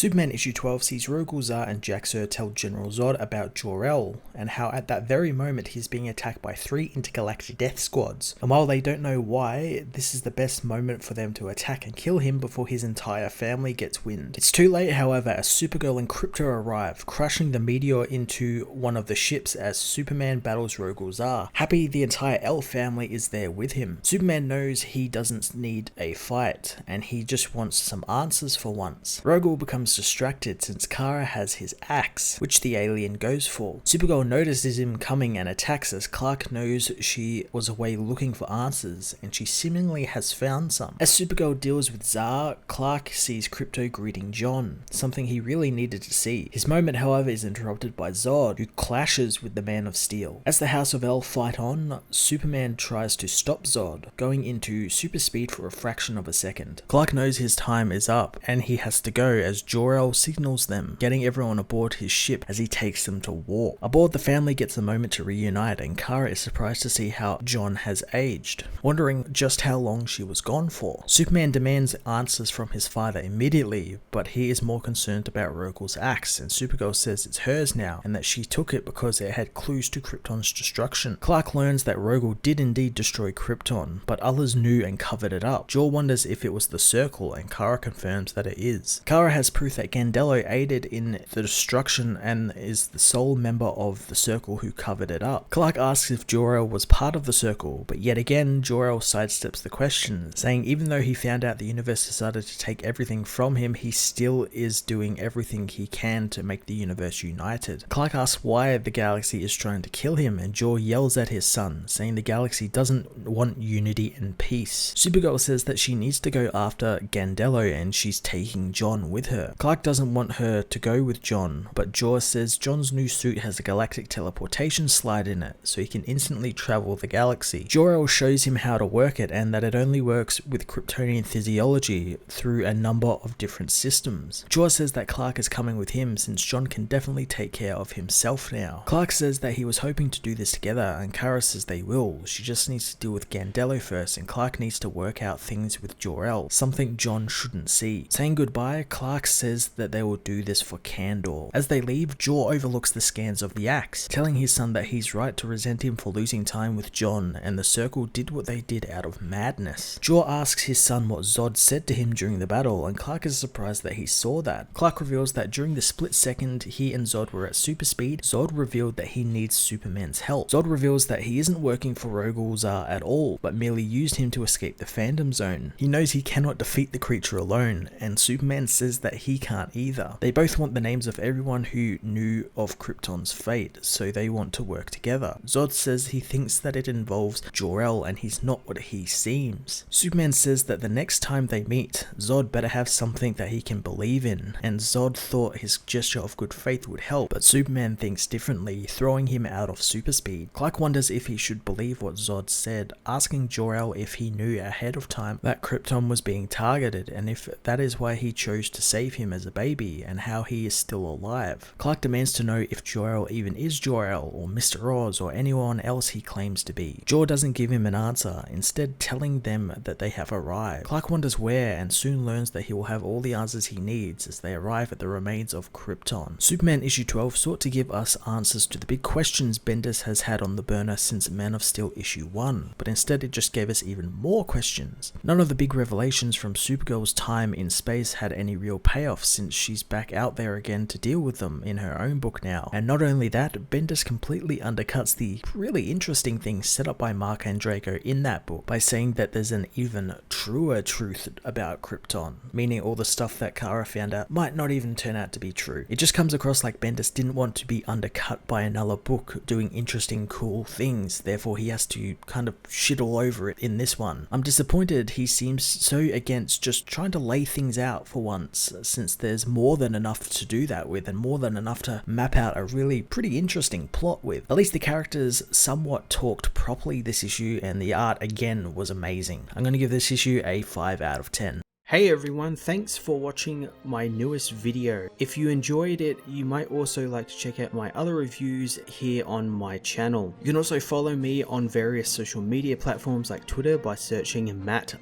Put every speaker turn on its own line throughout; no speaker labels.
Superman issue 12 sees Rogol Zaar and Jax-Ur tell General Zod about Jor-El, and how at that very moment he's being attacked by 3 intergalactic death squads. And while they don't know why, this is the best moment for them to attack and kill him before his entire family gets wind. It's too late, however, as Supergirl and Krypto arrive, crushing the meteor into one of the ships as Superman battles Rogol Zaar. Happy the entire L family is there with him. Superman knows he doesn't need a fight, and he just wants some answers for once. Rogol becomes distracted since Kara has his axe, which the alien goes for. Supergirl notices him coming and attacks as Clark knows she was away looking for answers, and she seemingly has found some. As Supergirl deals with Zaar, Clark sees Krypto greeting John, something he really needed to see. His moment, however, is interrupted by Zod, who clashes with the Man of Steel. As the House of L fight on, Superman tries to stop Zod, going into super speed for a fraction of a second. Clark knows his time is up, and he has to go as Jor-El signals them, getting everyone aboard his ship as he takes them to war. Aboard, the family gets a moment to reunite, and Kara is surprised to see how John has aged, wondering just how long she was gone for. Superman demands answers from his father immediately, but he is more concerned about Rogol's axe, and Supergirl says it's hers now, and that she took it because it had clues to Krypton's destruction. Clark learns that Rogol did indeed destroy Krypton, but others knew and covered it up. Jor wonders if it was the Circle, and Kara confirms that it is. Kara has proof that Gandello aided in the destruction and is the sole member of the Circle who covered it up. Clark asks if Jor-El was part of the Circle, but yet again Jor-El sidesteps the question, saying even though he found out the universe decided to take everything from him, he still is doing everything he can to make the universe united. Clark asks why the galaxy is trying to kill him, and Jor yells at his son, saying the galaxy doesn't want unity and peace. Supergirl says that she needs to go after Gandello, and she's taking John with her. Clark doesn't want her to go with John, but Jor says John's new suit has a galactic teleportation slide in it, so he can instantly travel the galaxy. Jor-El shows him how to work it, and that it only works with Kryptonian physiology through a number of different systems. Jor says that Clark is coming with him since John can definitely take care of himself now. Clark says that he was hoping to do this together, and Kara says they will. She just needs to deal with Gandello first, and Clark needs to work out things with Jor-El, something John shouldn't see. Saying goodbye, Clark says that they will do this for candor. As they leave, Jor overlooks the scans of the axe, telling his son that he's right to resent him for losing time with John, and the Circle did what they did out of madness. Jor asks his son what Zod said to him during the battle, and Clark is surprised that he saw that. Clark reveals that during the split second he and Zod were at super speed, Zod revealed that he needs Superman's help. Zod reveals that he isn't working for Rogol Zaar at all, but merely used him to escape the Phantom Zone. He knows he cannot defeat the creature alone, and Superman says that he can't either. They both want the names of everyone who knew of Krypton's fate, so they want to work together. Zod says he thinks that it involves Jor-El, and he's not what he seems. Superman says that the next time they meet, Zod better have something that he can believe in, and Zod thought his gesture of good faith would help, but Superman thinks differently, throwing him out of super speed. Clark wonders if he should believe what Zod said, asking Jor-El if he knew ahead of time that Krypton was being targeted, and if that is why he chose to save him as a baby, and how he is still alive. Clark demands to know if Jor-El even is Jor-El, or Mr. Oz, or anyone else he claims to be. Jor doesn't give him an answer, instead telling them that they have arrived. Clark wonders where, and soon learns that he will have all the answers he needs as they arrive at the remains of Krypton. Superman issue 12 sought to give us answers to the big questions Bendis has had on the burner since Man of Steel issue 1, but instead it just gave us even more questions. None of the big revelations from Supergirl's time in space had any real payoff since she's back out there again to deal with them in her own book now. And not only that, Bendis completely undercuts the really interesting things set up by Mark Andreyko in that book by saying that there's an even truer truth about Krypton, meaning all the stuff that Kara found out might not even turn out to be true. It just comes across like Bendis didn't want to be undercut by another book doing interesting, cool things, therefore he has to kind of shit all over it in this one. I'm disappointed he seems so against just trying to lay things out for once, since there's more than enough to do that with, and more than enough to map out a really pretty interesting plot with. At least the characters somewhat talked properly this issue, and the art again was amazing. I'm going to give this issue a 5 out of 10. Hey everyone, thanks for watching my newest video. If you enjoyed it, you might also like to check out my other reviews here on my channel. You can also follow me on various social media platforms like Twitter by searching Matt_FOS,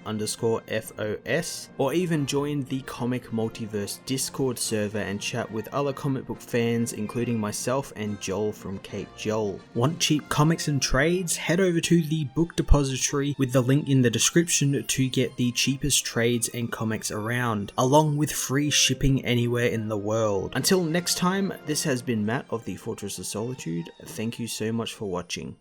or even join the Comic Multiverse Discord server and chat with other comic book fans, including myself and Joel from Cape Joel. Want cheap comics and trades? Head over to the book depository with the link in the description to get the cheapest trades and comics around, along with free shipping anywhere in the world. Until next time, this has been Matt of the Fortress of Solitude. Thank you so much for watching.